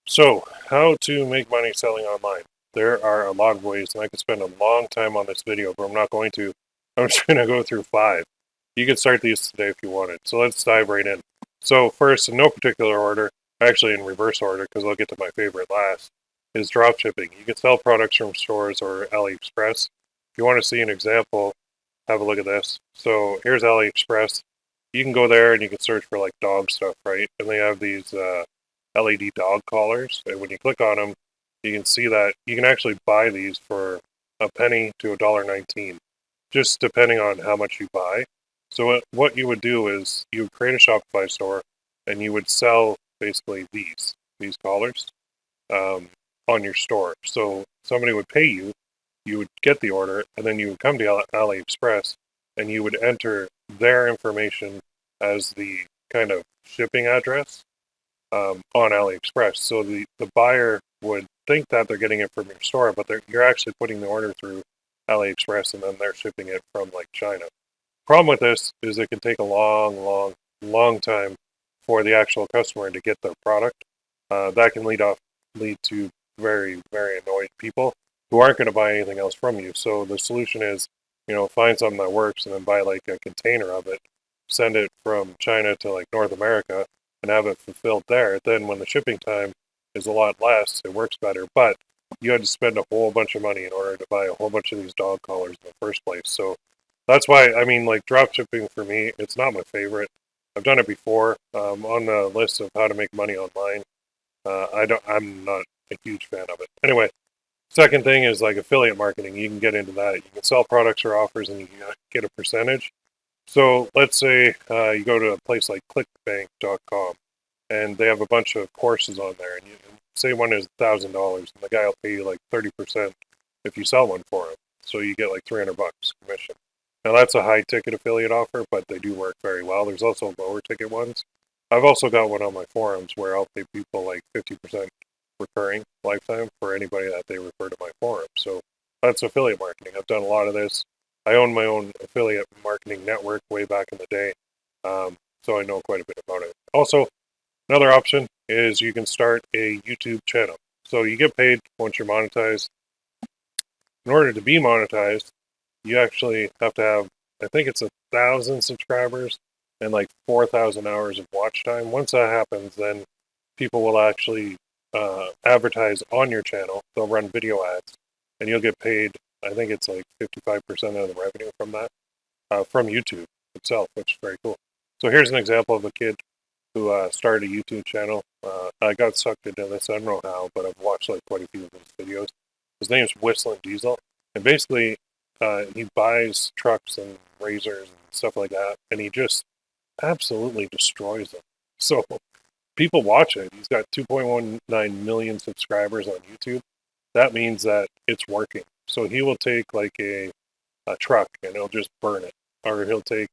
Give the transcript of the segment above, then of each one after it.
So, how to make money selling online? There are a lot of ways, and I could spend a long time on this video, but I'm not going to. I'm just going to go through 5. You can start these today if you wanted. So let's dive right in. So first, in no particular order, actually in reverse order, because I'll get to my favorite last, is drop shipping. You can sell products from stores or AliExpress. If you want to see an example, have a look at this. So here's AliExpress. You can go there and you can search for like dog stuff, right? And they have these LED dog collars, and when you click on them, you can see that you can actually buy these for a penny to $1.19, just depending on how much you buy. So what you would do is you would create a Shopify store, and you would sell basically these collars um, on your store. So somebody would pay you, you would get the order, and then you would come to AliExpress, and you would enter their information as the kind of shipping address on AliExpress. So the buyer would think that they're getting it from your store, but you're actually putting the order through AliExpress, and then they're shipping it from like China. Problem with this is it can take a long time for the actual customer to get their product. That can lead to very, very annoyed people who aren't going to buy anything else from you. So the solution is, find something that works and then buy like a container of it, send it from China to like North America, and have it fulfilled there. Then when the shipping time is a lot less, it works better. But you had to spend a whole bunch of money in order to buy a whole bunch of these dog collars in the first place. So that's why, I mean, like drop shipping for me, it's not my favorite. I've done it before on the list of how to make money online. I'm not a huge fan of it. Anyway, second thing is like affiliate marketing. You can get into that. You can sell products or offers, and you can get a percentage. So let's say you go to a place like clickbank.com, and they have a bunch of courses on there, and you say one is $1,000, and the guy will pay you like 30% if you sell one for him. So you get like $300 commission. Now that's a high ticket affiliate offer, but they do work very well. There's also lower ticket ones. I've also got one on my forums where I'll pay people like 50% recurring lifetime for anybody that they refer to my forum. So that's affiliate marketing. I've done a lot of this. I own my own affiliate marketing network way back in the day, so I know quite a bit about it. Also, another option is you can start a YouTube channel. So you get paid once you're monetized. In order to be monetized, you actually have to have, I think it's 1,000 subscribers and like 4,000 hours of watch time. Once that happens, then people will actually advertise on your channel. They'll run video ads, and you'll get paid. I think it's like 55% of the revenue from that, from YouTube itself, which is very cool. So here's an example of a kid who started a YouTube channel. I got sucked into this, I don't know how, but I've watched like quite a few of his videos. His name's Whistling Diesel, and basically he buys trucks and razors and stuff like that, and he just absolutely destroys them. So people watch it. He's got 2.19 million subscribers on YouTube. That means that it's working. So he will take like a truck and he'll just burn it, or he'll take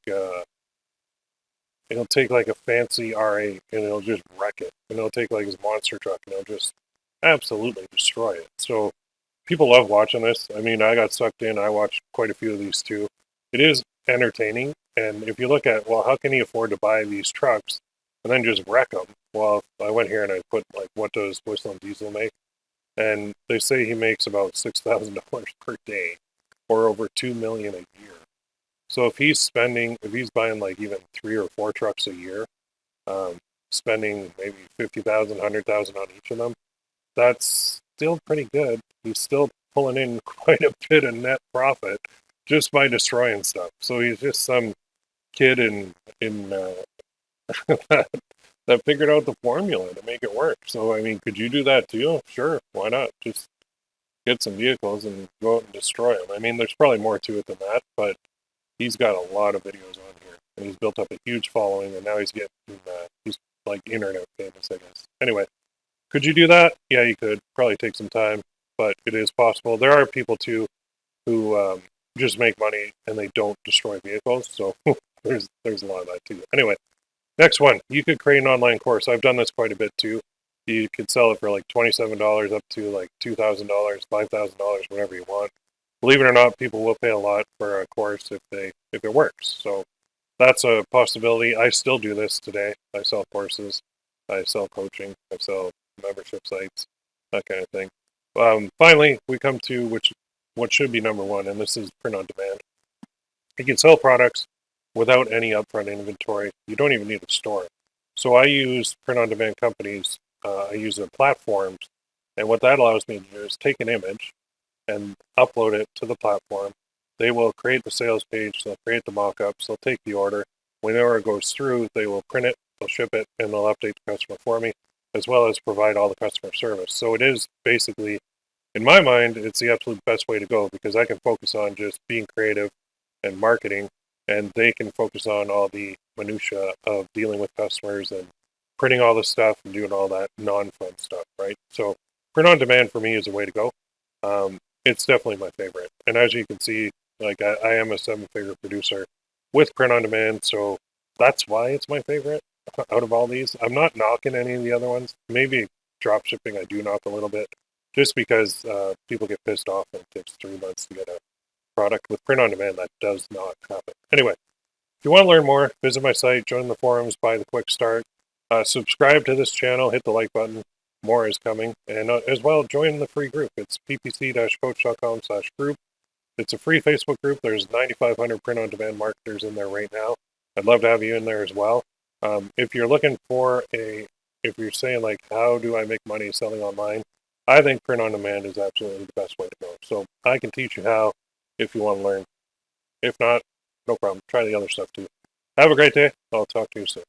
like a fancy R8 and he'll just wreck it, and he'll take like his monster truck and he'll just absolutely destroy it. So people love watching this. I mean, I got sucked in. I watched quite a few of these too. It is entertaining, and if you look at, well, how can he afford to buy these trucks and then just wreck them? Well, I went here and I put like, what does Whistling Diesel make? And they say he makes about $6,000 per day, or over $2 million a year. So if he's buying like even 3 or 4 trucks a year, spending maybe $50,000, $100,000 on each of them, that's still pretty good. He's still pulling in quite a bit of net profit just by destroying stuff. So he's just some kid in that figured out the formula to make it work. So, I mean, could you do that too? Sure, why not? Just get some vehicles and go out and destroy them. I mean, there's probably more to it than that, but he's got a lot of videos on here, and he's built up a huge following, and now he's he's like internet famous, I guess. Anyway, could you do that? Yeah, you could. Probably take some time, but it is possible. There are people too who just make money and they don't destroy vehicles, so there's a lot of that too. Anyway, next one, you could create an online course. I've done this quite a bit too. You could sell it for like $27 up to like $2,000, $5,000, whatever you want. Believe it or not, people will pay a lot for a course if it works. So that's a possibility. I still do this today. I sell courses. I sell coaching. I sell membership sites, that kind of thing. Finally, we come to what should be number one, and this is print on demand. You can sell products without any upfront inventory. You don't even need a store. So I use print on demand companies. I use their platforms, and what that allows me to do is take an image and upload it to the platform. They will create the sales page, they'll create the mock-ups, they'll take the order. Whenever it goes through, they will print it, they'll ship it, and they'll update the customer for me, as well as provide all the customer service. So it is basically, in my mind, it's the absolute best way to go because I can focus on just being creative and marketing, and they can focus on all the minutia of dealing with customers and printing all the stuff and doing all that non-fun stuff, right? So print on demand for me is the way to go. It's definitely my favorite. And as you can see, like I am a 7-figure producer with print on demand, so that's why it's my favorite out of all these. I'm not knocking any of the other ones. Maybe drop shipping I do knock a little bit, just because people get pissed off and it takes 3 months to get a product. With print on demand, that does not happen. Anyway, if you want to learn more, visit my site, join the forums, buy the quick start, subscribe to this channel, hit the like button. More is coming, and as well, join the free group. It's ppc-coach.com/group. It's a free Facebook group. There's 9,500 print-on-demand marketers in there right now. I'd love to have you in there as well. If you're looking for if you're saying like, how do I make money selling online? I think print-on-demand is absolutely the best way to go. So I can teach you how if you want to learn. If not, no problem. Try the other stuff too. Have a great day. I'll talk to you soon.